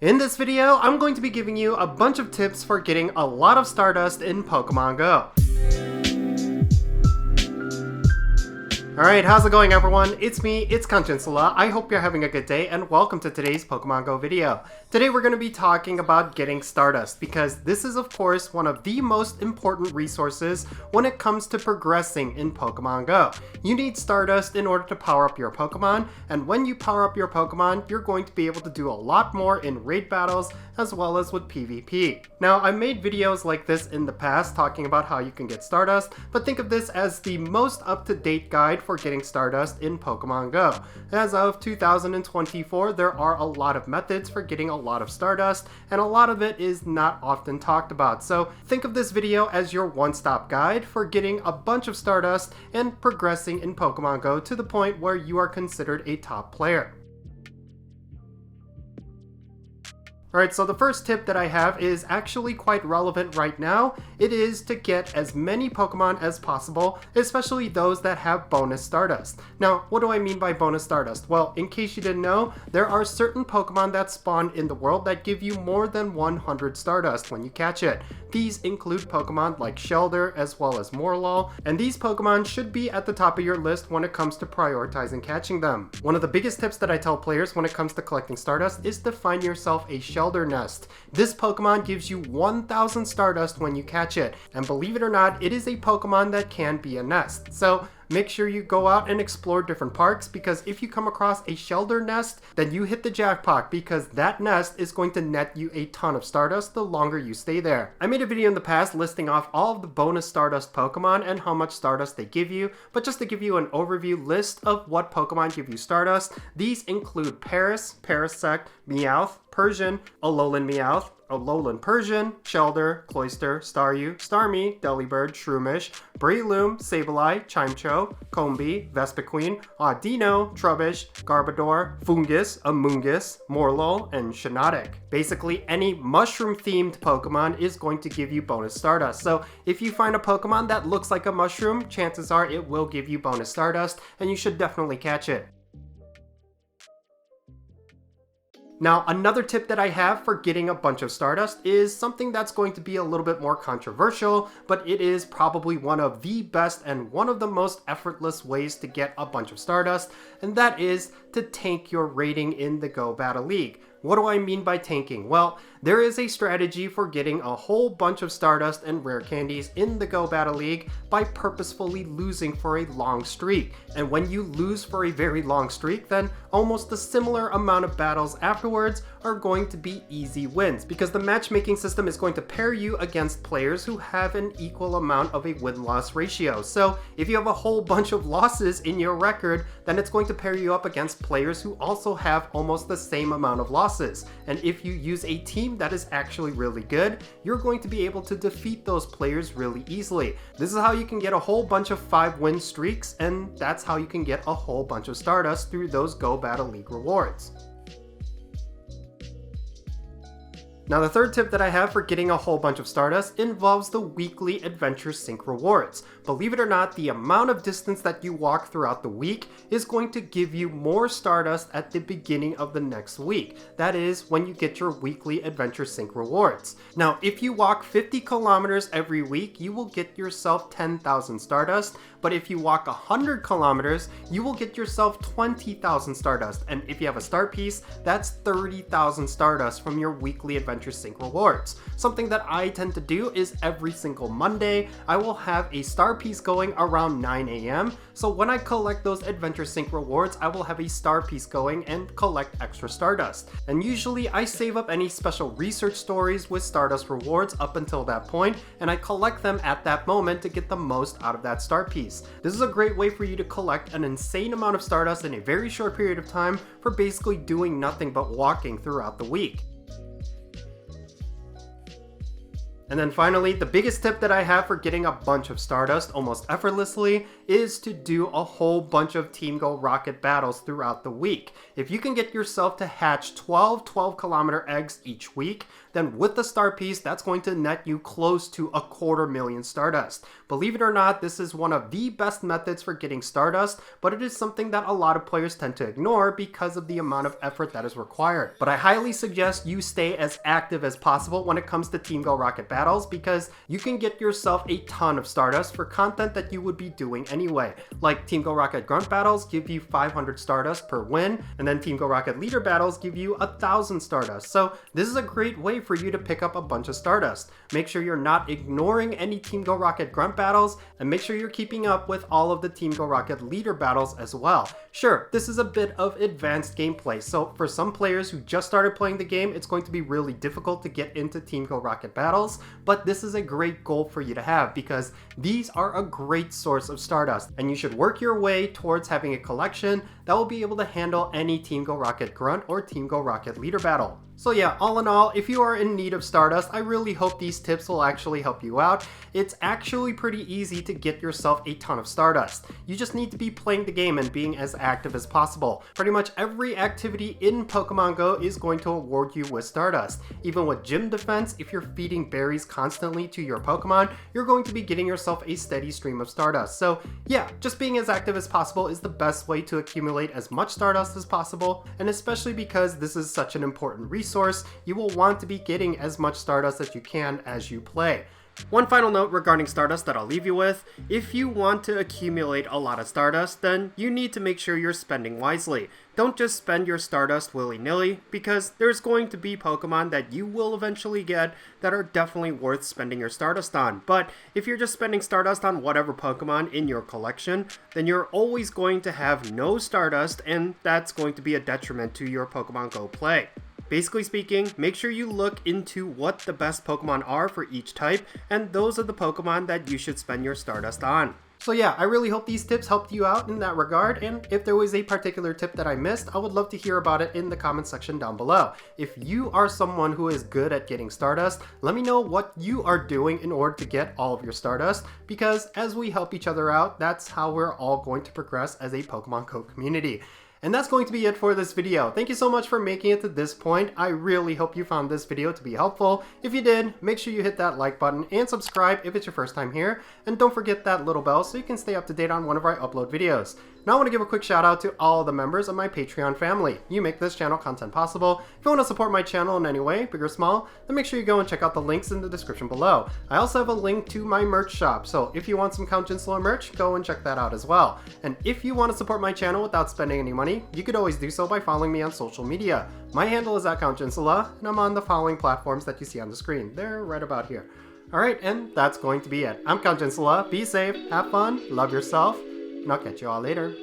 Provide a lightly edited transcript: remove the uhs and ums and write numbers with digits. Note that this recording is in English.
In this video, I'm going to be giving you a bunch of tips for getting a lot of Stardust in Pokemon Go. Alright, how's it going everyone? It's me, it's Jinsula. I hope you're having a good day and welcome to today's Pokemon Go video. Today we're going to be talking about getting Stardust because this is of course one of the most important resources when it comes to progressing in Pokemon Go. You need Stardust in order to power up your Pokemon, and when you power up your Pokemon, you're going to be able to do a lot more in raid battles as well as with PvP. Now, I made videos like this in the past talking about how you can get Stardust, but think of this as the most up-to-date guide for getting Stardust in Pokemon Go. As of 2024, there are a lot of methods for getting a lot of Stardust, and a lot of it is not often talked about. So think of this video as your one-stop guide for getting a bunch of Stardust and progressing in Pokemon Go to the point where you are considered a top player. Alright, so the first tip that I have is actually quite relevant right now. It is to get as many Pokemon as possible, especially those that have bonus Stardust. Now, what do I mean by bonus Stardust? Well, in case you didn't know, there are certain Pokemon that spawn in the world that give you more than 100 Stardust when you catch it. These include Pokemon like Shellder as well as Morlul, and these Pokemon should be at the top of your list when it comes to prioritizing catching them. One of the biggest tips that I tell players when it comes to collecting Stardust is to find yourself a Shellder nest. This Pokemon gives you 1000 Stardust when you catch it, and believe it or not, it is a Pokemon that can be a nest. So make sure you go out and explore different parks, because if you come across a Shellder nest, then you hit the jackpot, because that nest is going to net you a ton of Stardust the longer you stay there. I made a video in the past listing off all of the bonus Stardust Pokemon and how much Stardust they give you, but just to give you an overview list of what Pokemon give you Stardust, these include Paris, Parasect, Meowth, Persian, Alolan Meowth, Alolan Persian, Shellder, Cloyster, Staryu, Starmie, Delibird, Shroomish, Breloom, Sableye, Chimecho, Combee, Vespiquen, Audino, Trubbish, Garbodor, Fungus, Amoonguss, Morlul, and Shiinotic. Basically, any mushroom-themed Pokemon is going to give you bonus Stardust. So if you find a Pokemon that looks like a mushroom, chances are it will give you bonus Stardust, and you should definitely catch it. Now, another tip that I have for getting a bunch of Stardust is something that's going to be a little bit more controversial, but it is probably one of the best and one of the most effortless ways to get a bunch of Stardust, and that is to tank your rating in the Go Battle League. What do I mean by tanking? Well, there is a strategy for getting a whole bunch of Stardust and rare candies in the Go Battle League by purposefully losing for a long streak. And when you lose for a very long streak, then almost a similar amount of battles afterwards are going to be easy wins, because the matchmaking system is going to pair you against players who have an equal amount of a win-loss ratio. So if you have a whole bunch of losses in your record, then it's going to pair you up against players who also have almost the same amount of losses. And if you use a team that is actually really good, you're going to be able to defeat those players really easily. This is how you can get a whole bunch of 5-win streaks, and that's how you can get a whole bunch of Stardust through those Go Battle League rewards. Now, the third tip that I have for getting a whole bunch of Stardust involves the weekly Adventure Sync rewards. Believe it or not, the amount of distance that you walk throughout the week is going to give you more Stardust at the beginning of the next week. That is when you get your weekly Adventure Sync rewards. Now, if you walk 50 kilometers every week, you will get yourself 10,000 Stardust, but if you walk 100 kilometers, you will get yourself 20,000 Stardust, and if you have a star piece, that's 30,000 Stardust from your weekly Adventure Sync rewards. Something that I tend to do is every single Monday, I will have a star piece going around 9 a.m. So when I collect those Adventure Sync rewards, I will have a star piece going and collect extra Stardust. And usually I save up any special research stories with Stardust rewards up until that point, and I collect them at that moment to get the most out of that star piece. This is a great way for you to collect an insane amount of Stardust in a very short period of time for basically doing nothing but walking throughout the week. And then finally, the biggest tip that I have for getting a bunch of Stardust almost effortlessly is to do a whole bunch of Team Go Rocket battles throughout the week. If you can get yourself to hatch 12 12-kilometer eggs each week, then with the star piece, that's going to net you close to 250,000 Stardust. Believe it or not, this is one of the best methods for getting Stardust, but it is something that a lot of players tend to ignore because of the amount of effort that is required. But I highly suggest you stay as active as possible when it comes to Team Go Rocket battles, because you can get yourself a ton of Stardust for content that you would be doing anyway. Like Team Go Rocket Grunt battles give you 500 Stardust per win, and then Team Go Rocket Leader battles give you 1,000 Stardust. So this is a great way for you to pick up a bunch of Stardust. Make sure you're not ignoring any Team Go Rocket Grunt battles, and make sure you're keeping up with all of the Team Go Rocket Leader battles as well. Sure, this is a bit of advanced gameplay, so for some players who just started playing the game, it's going to be really difficult to get into Team Go Rocket battles, but this is a great goal for you to have because these are a great source of Stardust, and you should work your way towards having a collection that will be able to handle any Team Go Rocket Grunt or Team Go Rocket Leader battle. So yeah, all in all, if you are in need of Stardust, I really hope these tips will actually help you out. It's actually pretty easy to get yourself a ton of Stardust. You just need to be playing the game and being as active as possible. Pretty much every activity in Pokemon Go is going to award you with Stardust. Even with gym defense, if you're feeding berries constantly to your Pokemon, you're going to be getting yourself a steady stream of Stardust. So yeah, just being as active as possible is the best way to accumulate as much Stardust as possible, and especially because this is such an important resource, you will want to be getting as much Stardust as you can as you play. One final note regarding Stardust that I'll leave you with: if you want to accumulate a lot of Stardust, then you need to make sure you're spending wisely. Don't just spend your Stardust willy-nilly, because there's going to be Pokemon that you will eventually get that are definitely worth spending your Stardust on. But if you're just spending Stardust on whatever Pokemon in your collection, then you're always going to have no Stardust, and that's going to be a detriment to your Pokemon Go play. Basically speaking, make sure you look into what the best Pokemon are for each type, and those are the Pokemon that you should spend your Stardust on. So yeah, I really hope these tips helped you out in that regard, and if there was a particular tip that I missed, I would love to hear about it in the comment section down below. If you are someone who is good at getting Stardust, let me know what you are doing in order to get all of your Stardust, because as we help each other out, that's how we're all going to progress as a Pokemon Go community. And that's going to be it for this video. Thank you so much for making it to this point. I really hope you found this video to be helpful. If you did, make sure you hit that like button and subscribe if it's your first time here. And don't forget that little bell so you can stay up to date on whenever I upload videos. Now I want to give a quick shout out to all the members of my Patreon family. You make this channel content possible. If you want to support my channel in any way, big or small, then make sure you go and check out the links in the description below. I also have a link to my merch shop, so if you want some Count Jinsula merch, go and check that out as well. And if you want to support my channel without spending any money, you could always do so by following me on social media. My handle is @CountJinsula, and I'm on the following platforms that you see on the screen. They're right about here. Alright, and that's going to be it. I'm Count Jinsula. Be safe, have fun, love yourself, and I'll catch you all later.